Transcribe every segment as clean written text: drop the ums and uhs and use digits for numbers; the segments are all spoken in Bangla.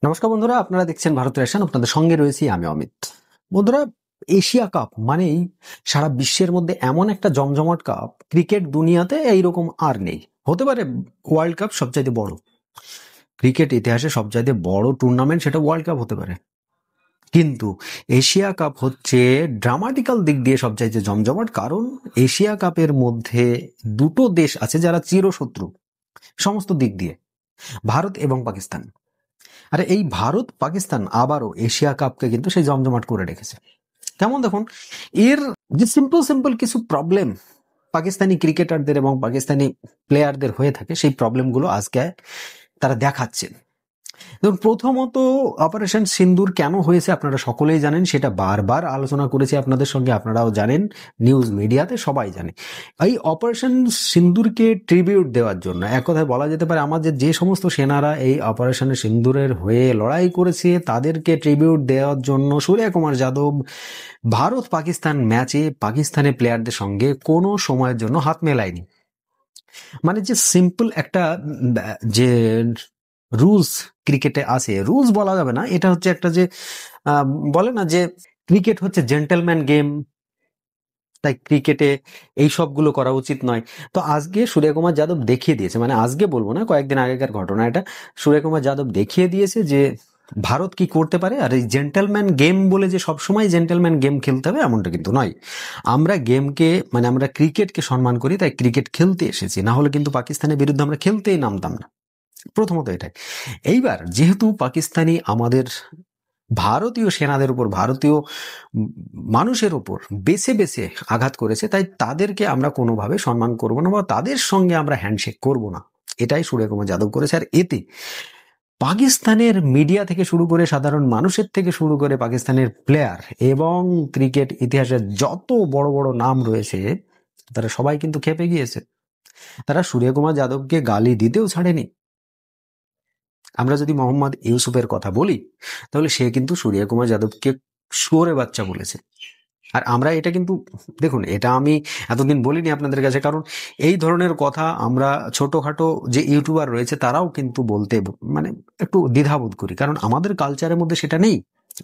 নমস্কার বন্ধুরা, আপনারা দেখছেন ভারত রেশন। আপনাদের সঙ্গে রয়েছি আমি অমিত। বন্ধুরা, এশিয়া কাপ মানেই সারা বিশ্বের মধ্যে এমন একটা জমজমাট কাপ, ক্রিকেট দুনিয়াতে এইরকম আর নেই। হতে পারে ওয়ার্ল্ড কাপ সবচাইতে বড়, ক্রিকেট ইতিহাসে সবচাইতে বড় টুর্নামেন্ট, সেটা ওয়ার্ল্ড কাপ হতে পারে। কিন্তু এশিয়া কাপ হচ্ছে ড্রামাটিক্যাল দিক দিয়ে সবচাইতে জমজমাট, কারণ এশিয়া কাপের মধ্যে দুটো দেশ আছে যারা চিরশত্রু সমস্ত দিক দিয়ে, ভারত এবং পাকিস্তান। আরে এই ভারত পাকিস্তান আবারও এশিয়া কাপকে কিন্তু সেই জমজমাট করে রেখেছে। কেমন দেখুন, এর যে সিম্পল সিম্পল কিছু প্রবলেম পাকিস্তানি ক্রিকেটারদের এবং পাকিস্তানি প্লেয়ারদের হয়ে থাকে, সেই প্রবলেমগুলো আজকে তারা দেখাচ্ছে। দেখুন, প্রথমত অপারেশন সিন্দুর কেন হয়েছে আপনারা সকলেই জানেন, সেটা বারবার আলোচনা করেছি আপনাদের সঙ্গে, আপনারাও জানেন, নিউজ মিডিয়াতে সবাই জানে। এই অপারেশন সিন্দুরকে ট্রিবিউট দেওয়ার জন্য, এক কথায় বলা যেতে পারে, আমাদের যে সমস্ত সেনারা এই অপারেশন সিন্দুরের হয়ে লড়াই করেছে তাদেরকে ট্রিবিউট দেওয়ার জন্য সূর্য কুমার যাদব ভারত পাকিস্তান ম্যাচে পাকিস্তানি প্লেয়ারদের সঙ্গে কোনো সময়ের জন্য হাত মেলায়নি। মানে যে সিম্পল একটা যে রুলস ক্রিকেটে আছে, রুলস বলা যাবে না, এটা হচ্ছে একটা যে বলে না যে ক্রিকেট হচ্ছে জেন্টলম্যান গেম, তাই ক্রিকেটে এই সবগুলো করা উচিত নয়। তো আজকে সূর্যকুমার যাদব দেখিয়ে দিয়েছে, মানে আজকে বলবো না, কয়েকদিন আগেকার ঘটনা এটা, সূর্যকুমার যাদব দেখিয়ে দিয়েছে যে ভারত কি করতে পারে। আর এই জেন্টলম্যান গেম বলে যে সবসময় জেন্টলম্যান গেম খেলতে হবে এমনটা কিন্তু নয়। আমরা গেমকে, মানে আমরা ক্রিকেটকে সম্মান করি, তাই ক্রিকেট খেলতে এসেছি, না হলে কিন্তু পাকিস্তানের বিরুদ্ধে আমরা খেলতেই নামতাম না। প্রথমত এটাই। এইবার যেহেতু পাকিস্তানি আমাদের ভারতীয় সেনাদের উপর, ভারতীয় মানুষের উপর বেছে বেছে আঘাত করেছে, তাই তাদেরকে আমরা কোনোভাবে সম্মান করব না বা তাদের সঙ্গে আমরা হ্যান্ডশেক করব না। এটাই সূর্যকুমার যাদব করেছে। আর এতে পাকিস্তানের মিডিয়া থেকে শুরু করে, সাধারণ মানুষের থেকে শুরু করে, পাকিস্তানের প্লেয়ার এবং ক্রিকেট ইতিহাসের যত বড় বড় নাম রয়েছে তারা সবাই কিন্তু খেপে গিয়েছে। তারা সূর্যকুমার যাদবকে গালি দিতেও ছাড়েনি। আমরা যদি মোহাম্মদ ইউসুফের কথা বলি, তাহলে সে কিন্তু সূর্যকুমার যাদবকে শুয়োরে বাচ্চা বলেছে। আর আমরা এটা কিন্তু, দেখুন, এটা আমি এতদিন বলিনি আপনাদের কাছে, কারণ এই ধরনের কথা আমরা ছোটখাটো যে ইউটিউবার রয়েছে তারাও কিন্তু বলতে মানে একটু দ্বিধাবোধ করি, কারণ আমাদের কালচারের মধ্যে সেটা নেই।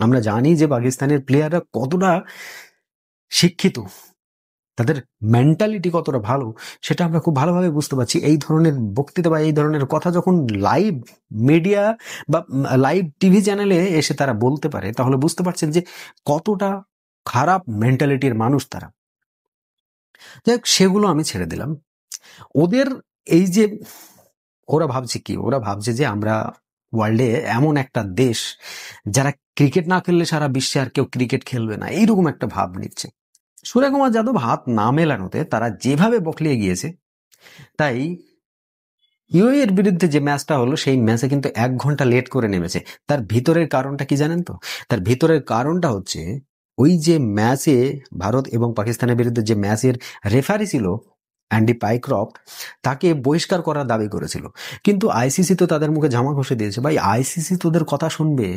আমরা জানি যে পাকিস্তানের প্লেয়াররা কতটা শিক্ষিত, তাদের মেন্টালিটি কতটা ভালো, সেটা আমরা খুব ভালোভাবে বুঝতে পারছি। এই ধরনের বক্তৃতা বা এই ধরনের কথা যখন লাইভ মিডিয়া বা লাইভ টিভি চ্যানেলে এসে তারা বলতে পারে, তাহলে বুঝতে পারছেন যে কতটা খারাপ মেন্টালিটির মানুষ তারা। যাই হোক, সেগুলো আমি ছেড়ে দিলাম। ওদের এই যে, ওরা ভাবছে কি, ওরা ভাবছে যে আমরা ওয়ার্ল্ডে এমন একটা দেশ যারা ক্রিকেট না খেললে সারা বিশ্বে আর কেউ ক্রিকেট খেলবে না, এইরকম একটা ভাব নিচ্ছে। সূর্যকুমার যাদব হাত না মেলানোতে তারা যেভাবে বকলিয়ে গিয়েছে, তাই ইউএই এর বিরুদ্ধে যে ম্যাচটা হলো, সেই ম্যাচে কিন্তু 1 ঘন্টা লেট করে নেমেছে। তার ভিতরের কারণটা কি জানেন তো? তার ভিতরের কারণটা হচ্ছে, ওই যে ম্যাচে ভারত এবং পাকিস্তানের বিরুদ্ধে যে ম্যাচের রেফারি ছিল অ্যান্ডি পাইক্রফট, তাকে বহিষ্কার করার দাবি করেছিল। কিন্তু আইসিসি তো তাদের মুখে জামা ঘষে দিয়েছে। ভাই, আইসিসি তোদের কথা শুনবে?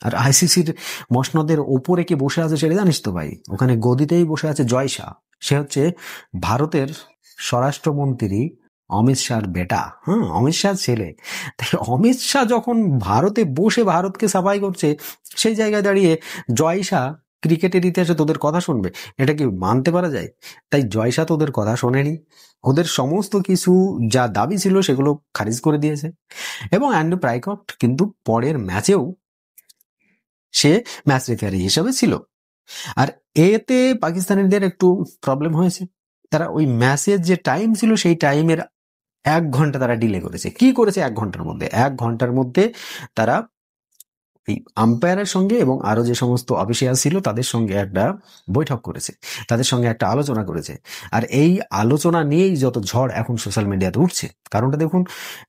আর আইসিসির মসনদের ওপরে কে বসে আছে সেটা জানিস তো ভাই? ওখানে গদিতেই বসে আছে জয় শাহ। সে হচ্ছে ভারতের স্বরাষ্ট্রমন্ত্রী অমিত শাহর বেটা। অমিত শাহর ছেলে। তাই অমিত শাহ যখন ভারতে বসে ভারতকে সাফাই করছে, সেই জায়গায় দাঁড়িয়ে জয় শাহ ক্রিকেটের ইতিহাসে তোদের কথা শুনবে? এটা কি মানতে পারা যায়? তাই জয় শাহ তোদের কথা শোনেনি, ওদের সমস্ত কিছু যা দাবি ছিল সেগুলো খারিজ করে দিয়েছে। এবং অ্যান্ড্রু প্রাইকট কিন্তু পরের ম্যাচেও সে ম্যাচ রেফারি হিসেবে ছিল। আর এতে পাকিস্তানিদের একটু প্রবলেম হয়েছে। তারা ওই ম্যাচের যে টাইম ছিল, সেই টাইমের 1 ঘন্টা তারা ডিলে করেছে। কি করেছে 1 ঘন্টার মধ্যে? 1 ঘন্টার মধ্যে তারা এই আম্পায়ারের সঙ্গে এবং আরো যে সমস্ত অফিসিয়াল ছিল তাদের সঙ্গে একটা বৈঠক করেছে, তাদের সঙ্গে একটা আলোচনা করেছে। আর এই আলোচনা নিয়েই যত ঝড় এখন সোশ্যাল মিডিয়াতে উঠছে। কারণটা দেখুন,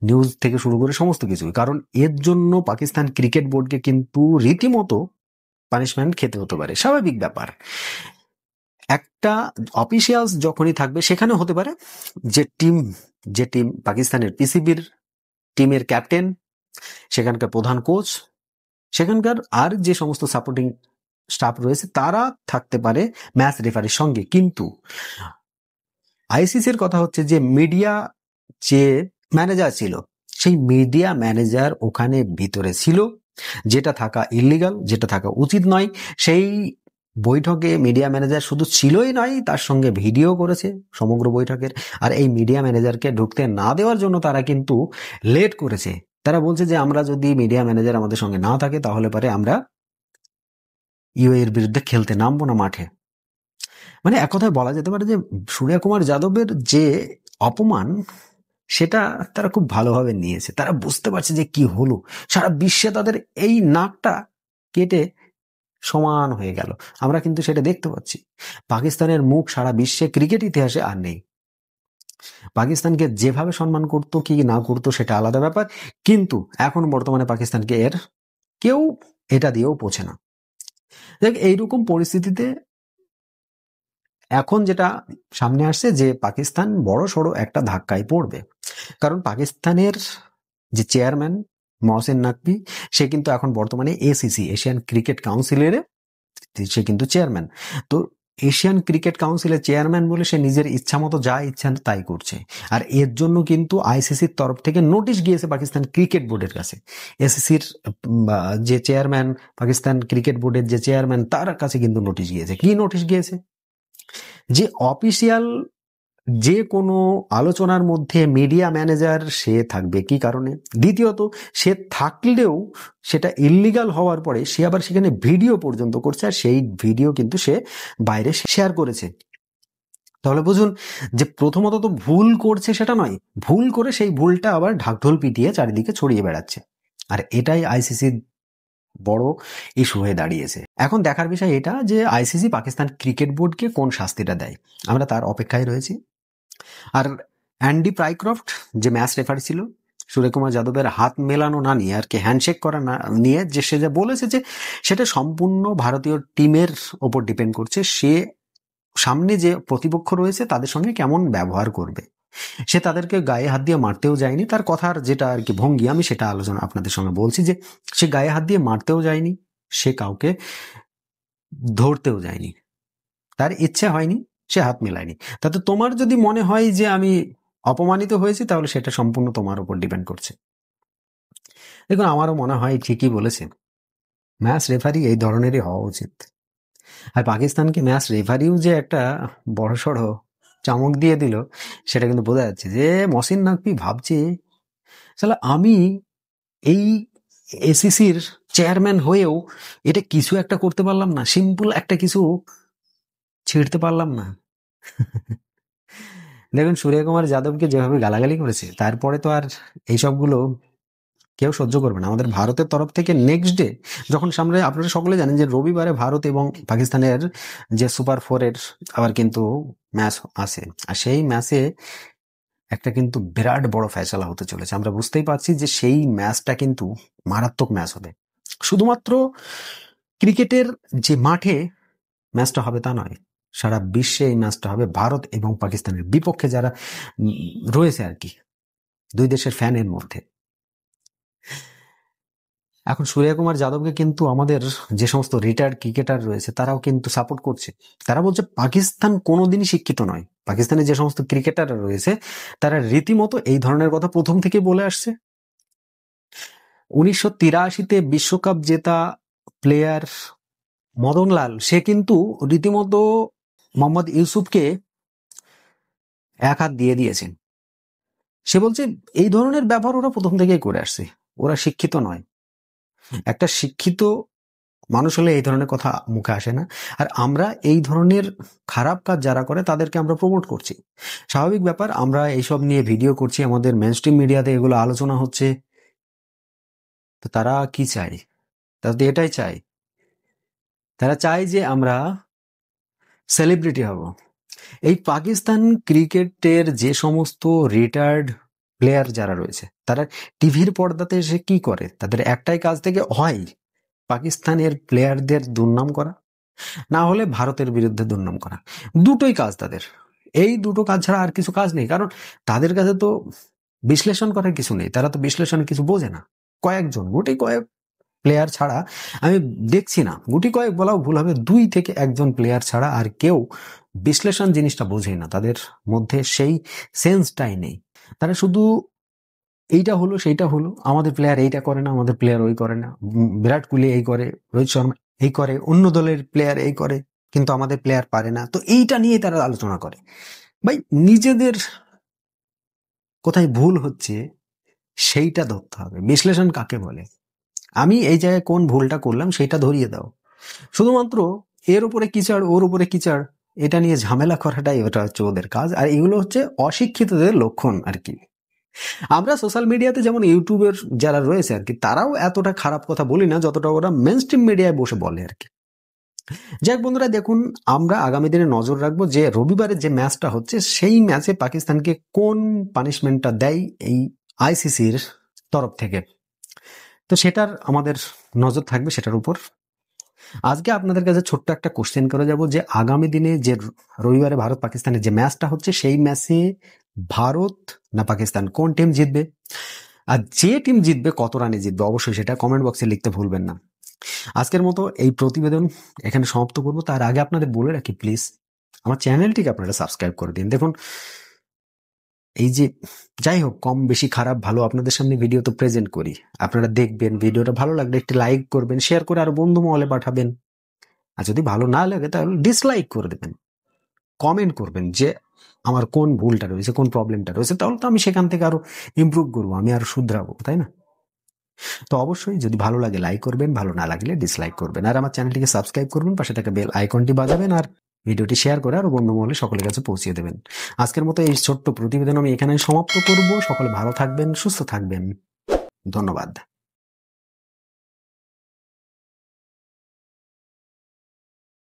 নিউজ থেকে শুরু করে সমস্ত কিছু। কারণ এর জন্য পাকিস্তান ক্রিকেট বোর্ডকে কিন্তু রীতিমতো পানিশমেন্ট খেতে হতে পারে, স্বাভাবিক ব্যাপার। একটা অফিসিয়ালস যখনই থাকবে, সেখানে হতে পারে যে টিম পাকিস্তানের পিসিবির টিমের ক্যাপ্টেন, সেখানকার প্রধান কোচ, সেখানকার আর যে সমস্ত সাপোর্টিং স্টাফ রয়েছে, তারা থাকতে পারে ম্যাচ রেফারির সঙ্গে। কিন্তু আইসিসির কথা হচ্ছে যে মিডিয়া যে ম্যানেজার ছিল, সেই মিডিয়া ম্যানেজার ওখানে ভিতরে ছিল যেটা থাকা ইল্লিগাল, যেটা থাকা উচিত নয়। সেই বৈঠকে মিডিয়া ম্যানেজার শুধু ছিলই নয়, তার সঙ্গে ভিডিও করেছে সমগ্র বৈঠকের। আর এই মিডিয়া ম্যানেজারকে ঢুকতে না দেওয়ার জন্য তারা কিন্তু লেট করেছে। তারা বলছে যে আমরা যদি মিডিয়া ম্যানেজার আমাদের সঙ্গে না থাকে তাহলে পরে আমরা ইউএ এর বিরুদ্ধে খেলতে নামবো না মাঠে। মানে এক কথায় বলা যেতে পারে যে সূর্য কুমার যাদবের যে অপমান, সেটা তারা খুব ভালোভাবে নিয়েছে। তারা বুঝতে পারছে যে কি হলো, সারা বিশ্বে তাদের এই নাকটা কেটে সমান হয়ে গেল। আমরা কিন্তু সেটা দেখতে পাচ্ছি। পাকিস্তানের মুখ সারা বিশ্বে ক্রিকেট ইতিহাসে আর নেই। পাকিস্তানকে যেভাবে সম্মান করতো কি না করতো সেটা আলাদা ব্যাপার, কিন্তু এখন বর্তমানে পাকিস্তানকে এর কেউ এটা দিয়েও পোছে না। দেখ, এইরকম পরিস্থিতিতে এখন যেটা সামনে আসছে যে পাকিস্তান বড় সড়ো একটা ধাক্কায় পড়বে। কারণ পাকিস্তানের যে চেয়ারম্যান মহসিন নাকভি, সে কিন্তু এখন বর্তমানে এসিসি, এশিয়ান ক্রিকেট কাউন্সিলের সে কিন্তু চেয়ারম্যান। তো এশিয়ান ক্রিকেট কাউন্সিলের চেয়ারম্যান বলে সে নিজের ইচ্ছা মতো যা ইচ্ছা তাই করছে। আর এর জন্য কিন্তু আইসিসির তরফ থেকে নোটিশ গিয়েছে পাকিস্তান ক্রিকেট বোর্ডের কাছে। এসিসির যে চেয়ারম্যান, পাকিস্তান ক্রিকেট বোর্ডের যে চেয়ারম্যান, তার কাছে কিন্তু নোটিশ গিয়েছে। কি নোটিশ গিয়েছে? যে অফিসিয়াল যে কোনো আলোচনার মধ্যে মিডিয়া ম্যানেজার সে থাকবে কি কারণে, দ্বিতীয়ত সে থাকলেও সেটা ইল্লিগাল হওয়ার পরে সে আবার সেখানে ভিডিও পর্যন্ত করছে, আর সেই ভিডিও কিন্তু সে বাইরে শেয়ার করেছে। তাহলে বুঝুন যে প্রথমত তো ভুল করছে সেটা নয়, ভুল করে সেই ভুলটা আবার ঢাকঢোল পিটিয়ে চারিদিকে ছড়িয়ে বেড়াচ্ছে। আর এটাই আইসিসি বড় ইস্যু হয়ে দাঁড়িয়েছে। এখন দেখার বিষয় এটা যে আইসিসি পাকিস্তান ক্রিকেট বোর্ডকে কোন শাস্তিটা দেয়, আমরা তার অপেক্ষায় রয়েছি। আর অ্যান্ডি প্রাইক্রফট যে ম্যাচ রেফারি ছিল, সূর্যকুমার যাদবের হাত মেলানো না নিয়ে আর কি হ্যান্ডশেক করা না নিয়ে যে সে যা বলেছে যে সেটা সম্পূর্ণ ভারতীয় টিমের ওপর ডিপেন্ড করছে, সে সামনে যে প্রতিপক্ষ রয়েছে তাদের সঙ্গে কেমন ব্যবহার করবে। সে তাদেরকে গায়ে হাত দিয়ে মারতেও যায়নি, তার কথার যেটা আর কি ভঙ্গি, আমি সেটা আলোচনা আপনাদের সঙ্গে বলছি যে সে গায়ে হাত দিয়ে মারতেও যায়নি, সে কাউকে ধরতেও যায়নি, তার ইচ্ছে হয়নি, সে হাত মেলায়নি। তাতে তোমার যদি মনে হয় যে আমি অপমানিত হয়েছি, তাহলে সেটা সম্পূর্ণ তোমার উপর ডিপেন্ড করছে। দেখুন, আমারও মনে হয় ঠিকই বলেছে, ম্যাচ রেফারি এই ধরনেরই হওয়া উচিত। আর পাকিস্তানকে ম্যাচ রেফারিও যে একটা বড়সড় চামক দিয়ে দিল, সেটা কিন্তু বোঝা যাচ্ছে যে মহসিন নাকভি ভাবছে, সালা আমি এই এসিসির চেয়ারম্যান হয়েও এটা কিছু একটা করতে পারলাম না, সিম্পল একটা কিছু ছিঁড়তে পারলাম না। দেখুন, সূর্যকুমার যাদবকে যেভাবে গালাগালি করেছে, তারপরে তো আর এইসবগুলো কেউ সহ্য করবে না। আমাদের ভারতের তরফ থেকে নেক্সট ডে যখন সামনে, আপনারা সকলে জানেন যে রবিবারে ভারত এবং পাকিস্তানের যে সুপার ফোরের আবার কিন্তু ম্যাচ আছে, আর সেই ম্যাচে একটা কিন্তু বিরাট বড় ফয়সালা হতে চলেছে। আমরা বুঝতেই পারছি যে সেই ম্যাচটা কিন্তু মারাত্মক ম্যাচ হবে। শুধুমাত্র ক্রিকেটের যে মাঠে ম্যাচটা হবে তা নয়, সারা বিশ্বে এই ম্যাচটা হবে ভারত এবং পাকিস্তানের বিপক্ষে যারা রয়েছে আর কি, দুই দেশের ফ্যানের মধ্যে। এখন সূর্যকুমার যাদবকে কিন্তু আমাদের যে সমস্ত রিটায়ার্ড ক্রিকেটার রয়েছে তারাও কিন্তু সাপোর্ট করছে। তারা বলছে পাকিস্তান কোনোদিনই শিক্ষিত নয়। পাকিস্তানে যে সমস্ত ক্রিকেটাররা রয়েছে তারা রীতিমতো এই ধরনের কথা প্রথম থেকে বলে আসছে। 1983-তে বিশ্বকাপ জেতা প্লেয়ার মদনলাল, সে কিন্তু রীতিমতো মোহাম্মদ ইউসুফকে এক হাত দিয়ে দিয়েছেন। সে বলছে এই ধরনের ব্যবহার ওরা প্রথম থেকেই করে আসছে, ওরা শিক্ষিত নয়। একটা শিক্ষিত মানুষ হলে এই ধরনের কথা মুখে আসে না। আর আমরা এই ধরনের খারাপ কাজ যারা করে তাদেরকে আমরা প্রমোট করছি, স্বাভাবিক ব্যাপার। আমরা এইসব নিয়ে ভিডিও করছি, আমাদের মেইনস্ট্রিম মিডিয়াতে এগুলো আলোচনা হচ্ছে। তো তারা কি চায়? তারা তো এটাই চায়, তারা চায় যে আমরা সেলিব্রিটি হব। এই পাকিস্তান ক্রিকেটের যে সমস্ত রিটায়ার্ড প্লেয়ার যারা রয়েছে তারা টিভির পর্দাতে এসে কি করে? তাদের একটাই কাজ থেকে হয় পাকিস্তানের প্লেয়ারদের দুর্নাম করা, না হলে ভারতের বিরুদ্ধে দুর্নাম করা। দুটোই কাজ তাদের, এই দুটো কাজ ছাড়া আর কিছু কাজ নেই। কারণ তাদের কাছে তো বিশ্লেষণ করার কিছু নেই, তারা তো বিশ্লেষণের কিছু বোঝে না। কয়েকজন, গুটি কয়েক প্লেয়ার ছাড়া আমি দেখছি না, গুটি কয়েক বলাও ভুল হবে, 2 থেকে 1জন প্লেয়ার ছাড়া আর কেউ বিশ্লেষণ জিনিসটা বোঝে না, তাদের মধ্যে সেই সেন্সটাই নেই। তারা শুধু এইটা হলো সেইটা হলো, আমাদের প্লেয়ার এইটা করে না, আমাদের প্লেয়ার ওই করে না, বিরাট কোহলি এই করে, রোহিত শর্মা এই করে, অন্য দলের প্লেয়ার এই করে, কিন্তু আমাদের প্লেয়ার পারে না। তো এইটা নিয়ে তারা আলোচনা করে। ভাই, নিজেদের কোথায় ভুল হচ্ছে সেইটা ধরতে হবে। বিশ্লেষণ কাকে বলে? আমি এই জায়গায় কোন ভুলটা করলাম সেটা ধরিয়ে দাও। শুধুমাত্র এর উপরে কিচাড়, ওর উপরে কিচাড়, এটা নিয়ে ঝামেলা করাটাই ওটা হচ্ছে ওদের কাজ। আর এগুলো হচ্ছে অশিক্ষিতদের লক্ষণ আর কি। আমরা সোশ্যাল মিডিয়াতে যেমন ইউটিউবের যারা রয়েছে আর কি, তারাও এতটা খারাপ কথা বলি না যতটা ওরা মেন স্ট্রিম মিডিয়ায় বসে বলে আর কি। যাক বন্ধুরা, দেখুন, আমরা আগামী দিনে নজর রাখবো যে রবিবারের যে ম্যাচটা হচ্ছে সেই ম্যাচে পাকিস্তানকে কোন পানিশমেন্টটা দেয় এই আইসিসির তরফ থেকে। তো সেটার আমাদের নজর থাকবে সেটার উপর। আজকে আপনাদের কাছে ছোট্ট একটা কোশ্চেন করে যাব যে আগামী দিনে যে রবিবারে ভারত পাকিস্তানের যে ম্যাচটা হচ্ছে সেই ম্যাচে ভারত না পাকিস্তান কোন টিম জিতবে, আর যে টিম জিতবে কত রানে জিতবে, অবশ্যই সেটা কমেন্ট বক্সে লিখতে ভুলবেন না। আজকের মতো এই প্রতিবেদন এখানে সমাপ্ত করব। তার আগে আপনাদের বলে রাখি, প্লিজ আমার চ্যানেলটিকে আপনারা সাবস্ক্রাইব করে দিন। দেখুন, এই যে যাই হোক, কম বেশি খারাপ ভালো আপনাদের সামনে ভিডিও তো প্রেজেন্ট করি, আপনারা দেখবেন, ভিডিওটা ভালো লাগলে একটি লাইক করবেন, শেয়ার করে আরো বন্ধু মহলে পাঠাবেন। আর যদি ভালো না লাগে তাহলে ডিসলাইক করে দেবেন, কমেন্ট করবেন যে আমার কোন ভুলটা রয়েছে, কোন প্রবলেমটা রয়েছে, তাহলে তো আমি সেখান থেকে আরো ইমপ্রুভ করবো, আমি আরো শুধরাবো, তাই না? তো অবশ্যই যদি ভালো লাগে লাইক করবেন, ভালো না লাগলে ডিসলাইক করবেন, আর আমার চ্যানেলটিকে সাবস্ক্রাইব করবেন, পাশে থাকা বেল আইকনটি বাজাবেন, আর ভিডিওটি শেয়ার করে আরো বন্ধু মহলে সকলের কাছে পৌঁছে দেবেন। আজকের মতো এই ছোট্ট প্রতিবেদন আমি এখানে সমাপ্ত করব। সকলে ভালো থাকবেন, সুস্থ থাকবেন। ধন্যবাদ।